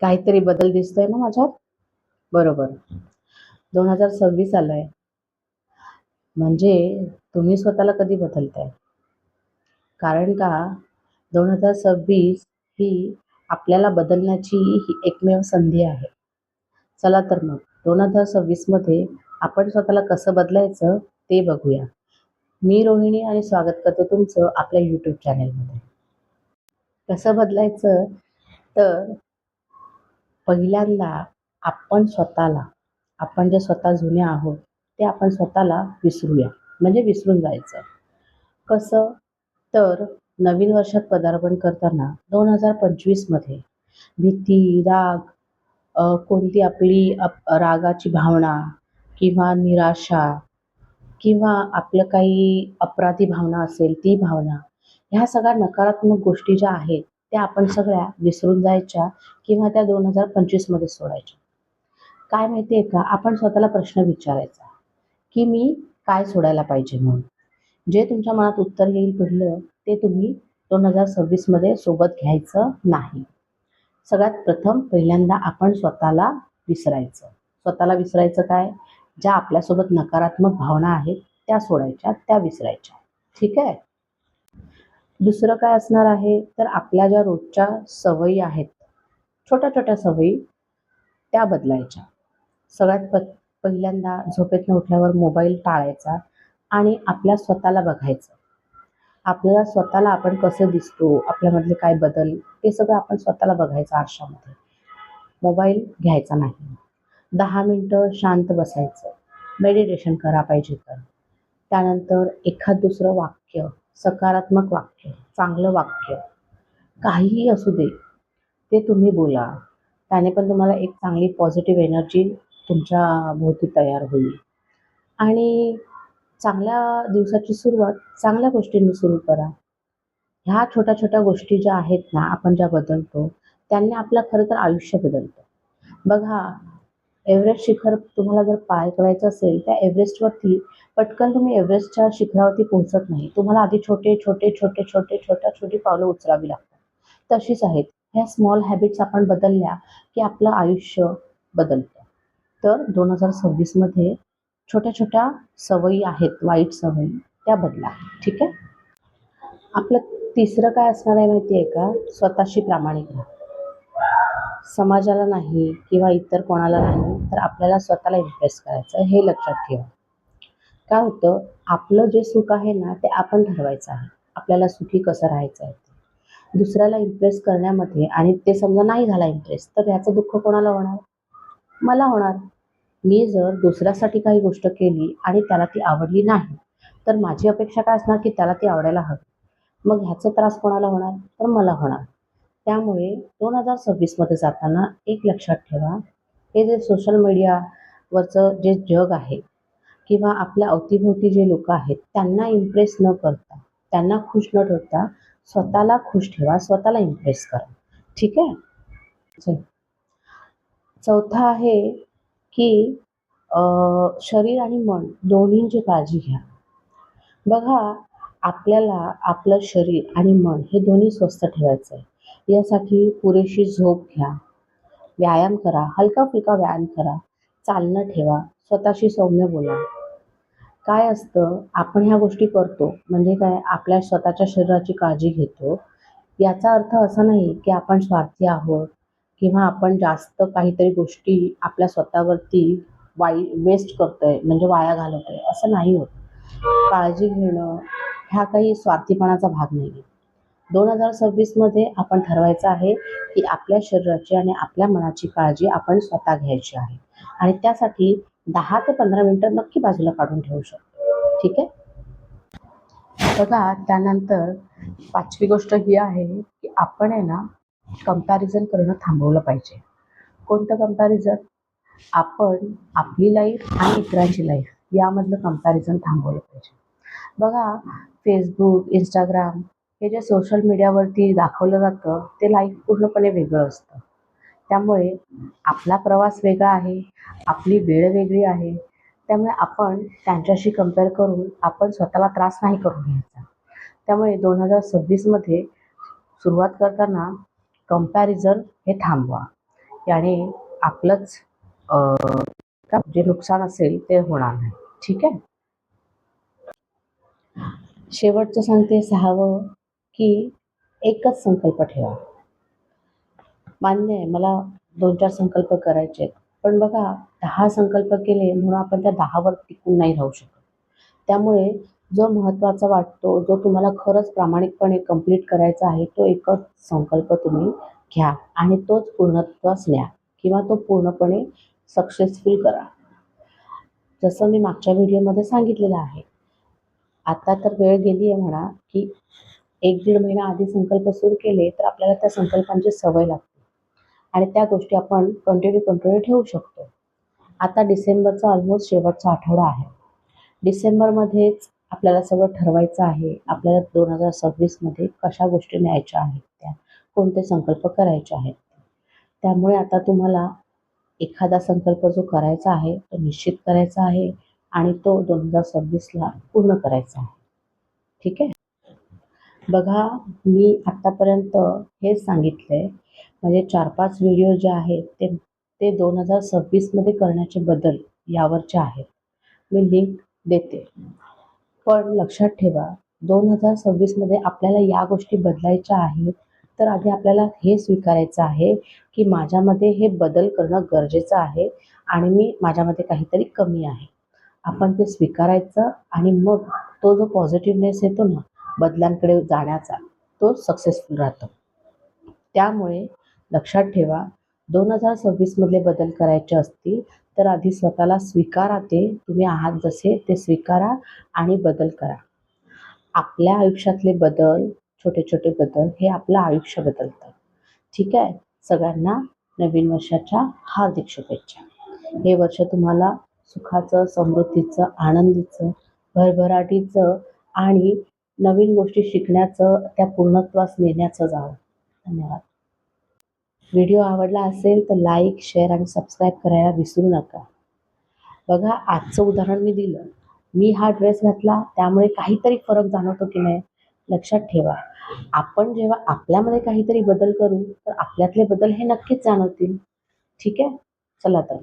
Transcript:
काहीतरी बदल दिसतोय ना माझ्यात? बरोबर. 2026 आलंय. म्हणजे तुम्ही स्वतःला कधी बदलताय? कारण का 2026 ही आपल्याला बदलण्याची ही एकमेव संधी आहे. चला तर मग 2026 मध्ये आपण स्वतःला कसं बदलायचं ते बघूया. मी रोहिणी आणि स्वागत करते तुमचं आपल्या YouTube चॅनेलमध्ये. कसं बदलायचं तर पहिल्यांदा आपण स्वतःला, आपण जे स्वतः जुने आहोत, ते आपण स्वतःला विसरूया. म्हणजे विसरून जायचं. कसं? तर नवीन वर्षात पदार्पण करताना 2025 मध्ये भीती, राग, कोणती आपली रागाची भावना किंवा निराशा किंवा आपलं काही अपराधी भावना असेल ती भावना, ह्या सगळ्या नकारात्मक गोष्टी ज्या आहेत, त्या आपण सगळ्या विसरून जायच्या किंवा त्या 2025 मध्ये सोडायच्या. काय माहिती आहे का? आपण स्वतःला प्रश्न विचारायचा, की मी काय सोडायला पाहिजे म्हणून. जे तुमच्या मनात उत्तर येईल पहिलं, ते तुम्ही 2026 मध्ये सोबत घ्यायचं नाही. सगळ्यात प्रथम पहिल्यांदा आपण स्वतःला विसरायचं. स्वतःला विसरायचं काय? ज्या आपल्यासोबत नकारात्मक भावना आहेत, त्या सोडायच्या, त्या विसरायच्या. ठीक आहे? दुसरं काय असणार आहे, तर आपल्या ज्या रोजच्या सवयी आहेत, छोट्या-छोट्या सवयी, त्या बदलायच्या. सगळ्यात पहिल्यांदा झोपेतनं उठल्यावर मोबाईल टाळायचा आणि आपल्या स्वतःला बघायचं. आपल्याला स्वतःला आपण कसं दिसतो, आपल्यामधले काय बदल, ते सगळं आपण स्वतःला बघायचं आरशामध्ये. मोबाईल घ्यायचा नाही. 10 मिनिटं शांत बसायचं. मेडिटेशन करा पाहिजे तर. त्यानंतर एखाद दुसरं वाक्य, सकारात्मक वाक्य, चांगलं वाक्य, काहीही असू दे, ते तुम्ही बोला. त्याने पण तुम्हाला एक चांगली पॉझिटिव्ह एनर्जी तुमच्या भोवती तयार होईल. आणि चांगल्या दिवसाची सुरुवात चांगल्या गोष्टींनी सुरू करा. ह्या छोट्या-छोट्या गोष्टी ज्या आहेत ना, आपण ज्या बदलतो, त्यांनी आपलं खरं तर आयुष्य बदलतं. बघा, एव्हरेस्ट शिखर तुम्हाला जर पार करायचं असेल, त्या एव्हरेस्टवरती पटकन तुम्ही एव्हरेस्टच्या शिखरावरती पोहोचत नाही. तुम्हाला आधी छोटी पावलं उचलावी लागतात. तशीच आहेत. ह्या स्मॉल हॅबिट्स आपण बदलल्या, की आपलं आयुष्य बदलतं. तर 2026 मध्ये छोट्या-छोट्या सवयी आहेत, वाईट सवयी, त्या बदला. ठीक आहे? आपलं तिसरं काय असणार आहे माहिती आहे का? स्वतःशी प्रामाणिक राहा. समाजाला नाही किंवा इतर कोणाला नाही, तर आपल्याला स्वतःला इम्प्रेस करायचं आहे, हे लक्षात ठेवा. काय होतं, आपलं जे सुख आहे ना, ते आपण ठरवायचं आहे. आपल्याला सुखी कसं राहायचं आहे ते. दुसऱ्याला इम्प्रेस करण्यामध्ये आणि ते समजा नाही झाला इम्प्रेस, तर ह्याचं दुःख कोणाला होणार? मला होणार. मी जर दुसऱ्यासाठी काही गोष्ट केली आणि त्याला ती आवडली नाही, तर माझी अपेक्षा काय असणार, की त्याला ती आवडायला हवी. मग ह्याचा त्रास कोणाला होणार? तर मला होणार. त्यामुळे 2026 मध्ये जाताना एक लक्षात ठेवा, हे जे सोशल मीडियावरचं जे जग आहे किंवा आपल्या अवतीभोवती जे लोकं आहेत, त्यांना इम्प्रेस न करता, त्यांना खुश न ठेवता, स्वतःला खुश ठेवा, स्वतःला इम्प्रेस करा. ठीक आहे? चला. चौथा आहे, की शरीर आणि मन दोन्हींची काळजी घ्या. बघा, आपल्याला आपलं शरीर आणि मन हे दोन्ही स्वस्थ ठेवायचं आहे. यासाठी पुरेशी झोप घ्या, व्यायाम करा, हलका-फुलका व्यायाम करा, चालणं ठेवा, स्वतःशी सौम्य बोला. काय असतं, आपण ह्या गोष्टी करतो म्हणजे काय, आपल्या स्वतःच्या शरीराची काळजी घेतो. याचा अर्थ असा नाही, की आपण स्वार्थी आहोत किंवा आपण जास्त काहीतरी गोष्टी आपल्या स्वतःवरती वेस्ट करतोय म्हणजे वाया घालवतोय, असं नाही होत. काळजी घेणं हा काही स्वार्थीपणाचा भाग नाही. 2026 मध्ये आपण ठरवायचं आहे, की आपल्या शरीराची आणि आपल्या मनाची काळजी आपण स्वतः घ्यायची आहे. आणि त्यासाठी 10 ते 15 मिनिटं नक्की बाजूला काढून ठेवू शकतो. ठीक आहे? बघा, त्यानंतर 5वी गोष्ट ही आहे, की आपण आहे ना, कंपॅरिझन करणं थांबवलं पाहिजे. कोणतं कंपॅरिझन? आपण आपली लाईफ आणि इतरांची लाईफ यामधलं कंपॅरिझन थांबवलं पाहिजे. बघा, Facebook, Instagram हे जे सोशल मीडियावरती दाखवलं जातं, ते लाईफ पूर्णपणे वेगळं असतं. त्यामुळे आपला प्रवास वेगळा आहे, आपली वेळ वेगळी आहे. त्यामुळे आपण त्यांच्याशी कंपेअर करून आपण स्वतःला त्रास नाही करून घ्यायचा. त्यामुळे 2026 मध्ये सुरुवात करताना कंपॅरिझन हे थांबवा. याने आपलंच जे नुकसान असेल ते होणार नाही. ठीक आहे. शेवटचं सांगते 6वं, की एकच संकल्प ठेवा. मान्य आहे मला 2-4 संकल्प करायचे आहेत. पण बघा 10 संकल्प केले म्हणून आपण त्या 10 वर टिकून नाही राहू शकत. त्यामुळे जो महत्त्वाचा वाटतो, जो तुम्हाला खरंच प्रामाणिकपणे कंप्लीट करायचा आहे, तो एकच संकल्प तुम्ही घ्या आणि तोच पूर्णत्वास न्या किंवा तो पूर्णपणे सक्सेसफुल करा. जसं मी मागच्या व्हिडिओमध्ये सांगितलेलं आहे. आता तर वेळ गेली आहे म्हणा, की 1-1.5 महिना आधी संकल्प सुरू केले, तर आपल्याला त्या संकल्पांची सवय लागते आणि त्या गोष्टी आपण कंटिन्यू ठेवू शकतो. आता डिसेंबरचा ऑलमोस्ट शेवटचा आठवडा आहे. डिसेंबरमध्येच आपल्याला सगळं ठरवायचं आहे. आपल्याला 2026मध्ये कशा गोष्टी न्यायच्या आहेत त्या, कोणते संकल्प करायचे आहेत. त्यामुळे आता तुम्हाला एखादा संकल्प जो करायचा आहे, तो निश्चित करायचा आहे आणि तो 2026ला पूर्ण करायचा आहे. ठीक आहे. बघा, मी आत्तापर्यंत हेच सांगितलंय. म्हणजे 4-5 व्हिडिओ जे आहेत ते 2026मध्ये करण्याचे बदल यावरचे आहेत. मी लिंक देते. पण लक्षात ठेवा 2026मध्ये आपल्याला या गोष्टी बदलायच्या आहेत, तर आधी आपल्याला हे स्वीकारायचं आहे, की माझ्यामध्ये हे बदल करणं गरजेचं आहे आणि माझ्यामध्ये काहीतरी कमी आहे. आपण ते स्वीकारायचं आणि मग तो जो पॉझिटिव्हनेस येतो ना, बदलांकडे जाण्याचा, तो सक्सेसफुल राहतो. त्यामुळे लक्षात ठेवा 2026मधले बदल करायचे असतील, तर आधी स्वतःला स्वीकारा तुम्ही आहात जसे ते स्वीकारा आणि बदल करा. आपल्या आयुष्यातले बदल, छोटे-छोटे बदल हे आपलं आयुष्य बदलतात. ठीक आहे. सगळ्यांना नवीन वर्षाच्या हार्दिक शुभेच्छा. हे वर्ष तुम्हाला सुखाचं, समृद्धीचं, आनंदीचं, भरभराटीचं आणि नवीन गोष्टी शिकण्याचं, त्या पूर्णत्वास नेण्याचं जावो. धन्यवाद. व्हिडिओ आवडला असेल तर लाईक, शेअर आणि सबस्क्राईब करायला विसरू नका. बघा आजचं उदाहरण मी दिलं. मी हा ड्रेस घातला त्यामुळे काहीतरी फरक जाणवतो की नाही? लक्षात ठेवा. आपण जेव्हा आपल्यामध्ये काहीतरी बदल करू, तर आपल्यातले बदल हे नक्कीच जाणवतील. ठीक आहे? चला तर.